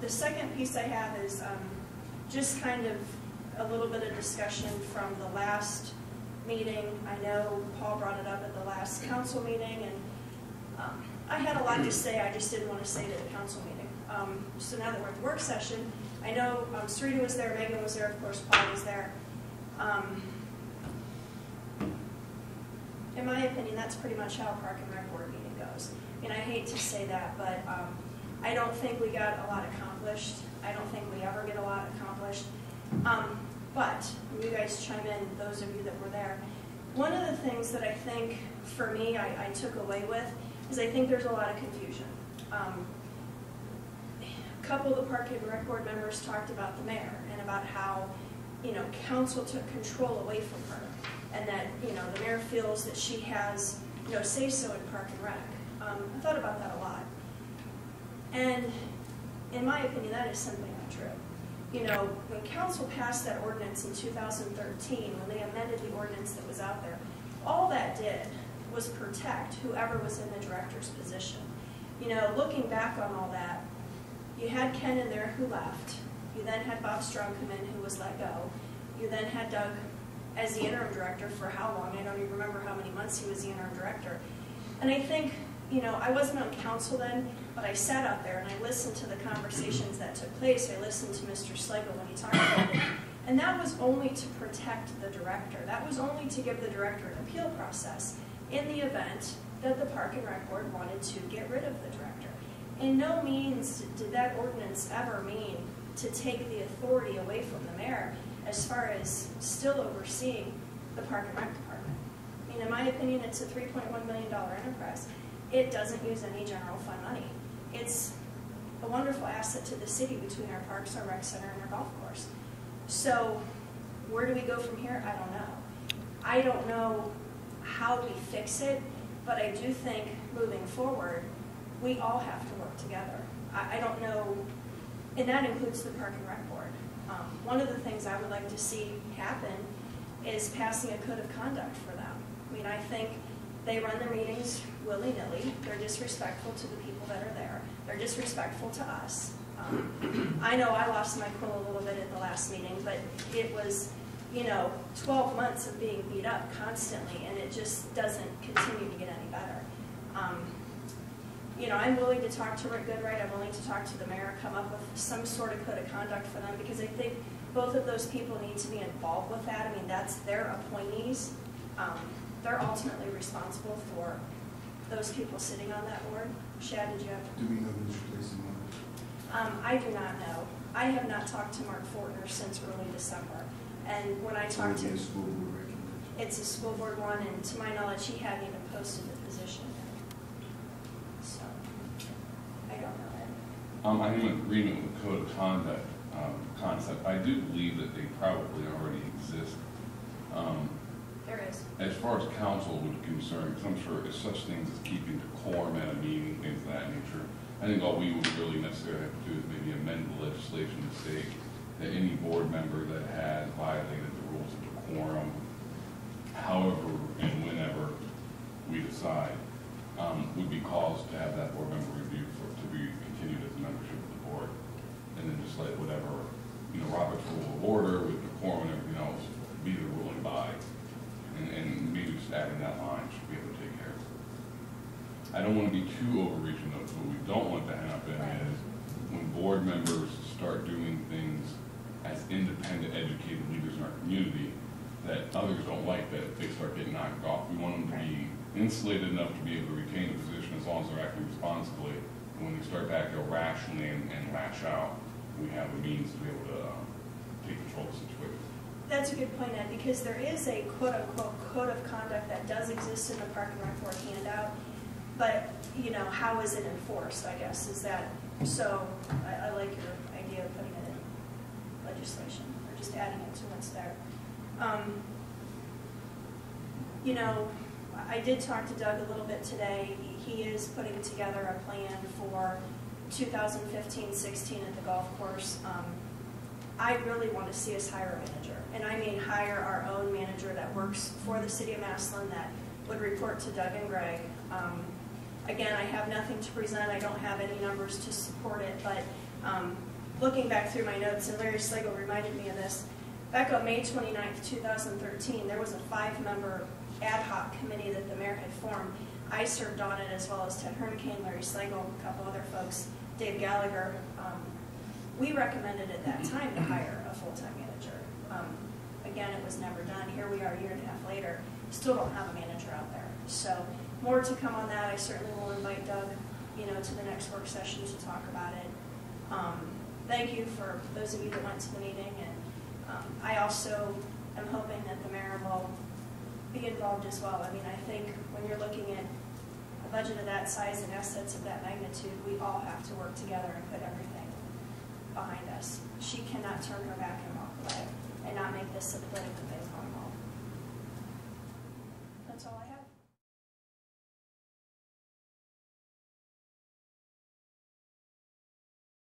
The second piece I have is just kind of a little bit of discussion from the last meeting. I know Paul brought it up at the last council meeting, and I had a lot to say. I just didn't want to say it at the council meeting. So now that we're at the work session, I know Sarita was there, Megan was there, of course, Paul was there. In my opinion, that's pretty much how a Park and Rec board meeting goes. I mean, I hate to say that, but I don't think we got a lot accomplished. I don't think we ever get a lot accomplished. But you guys chime in, those of you that were there. One of the things that I think, for me, I took away with is I think there's a lot of confusion. A couple of the Park and Rec board members talked about the mayor and about how, council took control away from her, and that, the mayor feels that she has no say-so in Park and Rec. I thought about that a lot. And in my opinion, that is simply not true. When council passed that ordinance in 2013, when they amended the ordinance that was out there, all that did was protect whoever was in the director's position. Looking back on all that, you had Ken in there who left. You then had Bob Strong come in, who was let go. You then had Doug as the interim director for how long? I don't even remember how many months he was the interim director. And I think, I wasn't on council then, but I sat out there and I listened to the conversations that took place. I listened to Mr. Slagle when he talked about it. And that was only to protect the director. That was only to give the director an appeal process in the event that the Park and Rec board wanted to get rid of the director. In no means did that ordinance ever mean to take the authority away from the mayor as far as still overseeing the Park and Rec department. I mean, in my opinion, it's a $3.1 million enterprise. It doesn't use any general fund money. It's a wonderful asset to the city between our parks, our rec center, and our golf course. So where do we go from here? I don't know. I don't know how we fix it, but I do think moving forward, we all have to work together. I don't know, and that includes the Park and Rec board. One of the things I would like to see happen is passing a code of conduct for them. I mean, I think they run their meetings willy-nilly. They're disrespectful to the people that are there. They're disrespectful to us. I know I lost my cool a little bit at the last meeting, but it was, 12 months of being beat up constantly, and it just doesn't continue to get any better. I'm willing to talk to Rick Goodright. I'm willing to talk to the mayor, come up with some sort of code of conduct for them, because I think both of those people need to be involved with that. I mean, that's their appointees. They're ultimately responsible for those people sitting on that board. Shad, did you have? Do we know who's replacing Mark? I do not know. I have not talked to Mark Fortner since early December. And when I talked to him, it's a school board one, and to my knowledge, he hadn't even posted the position yet. So, I don't know that. I'm in agreement with the code of conduct concept. I do believe that they probably already exist. There is. As far as council would concern, because I'm sure there's such things as keeping decorum at a meeting, things of that nature. I think all we would really necessarily have to do is maybe amend the legislation to say that any board member that has violated the rules of decorum, however and whenever we decide, would be caused to have that board member reviewed to be continued as a membership of the board, and then just let whatever Robert's Rule of Order with decorum and everything else be the ruling by, and maybe just adding that line should be able to take care of it. I don't want to be too overreaching though. What we don't want to happen is when board members start doing things as independent, educated leaders in our community that others don't like, that they start getting knocked off. We want them to be insulated enough to be able to retain the position as long as they're acting responsibly. And when they start to act irrationally and lash out, we have a means to be able to take control of the situation. That's a good point, Ed, because there is a quote-unquote code of conduct that does exist in the Park and Rec board handout, but, how is it enforced, I guess, is that, so I like your idea of putting it in legislation, or just adding it to what's there. I did talk to Doug a little bit today. He is putting together a plan for 2015-16 at the golf course. I really want to see us hire a manager, and I mean hire our own manager that works for the city of Massillon that would report to Doug and Greg. Again, I have nothing to present. I don't have any numbers to support it, but Looking back through my notes, and Larry Slagle reminded me of this, back on May 29th, 2013, there was a 5-member ad hoc committee that the mayor had formed. I served on it, as well as Ted Hernkane, Larry Slagle, a couple other folks, Dave Gallagher. We recommended at that time to hire a full-time manager. Again, it was never done. Here we are a year and a half later, still don't have a manager out there. So more to come on that. I certainly will invite Doug, to the next work session to talk about it. Thank you for those of you that went to the meeting, and I also am hoping that the mayor will be involved as well. I mean, I think when you're looking at a budget of that size and assets of that magnitude, we all have to work together and put everything behind us. She cannot turn her back and walk away and not make this a political thing.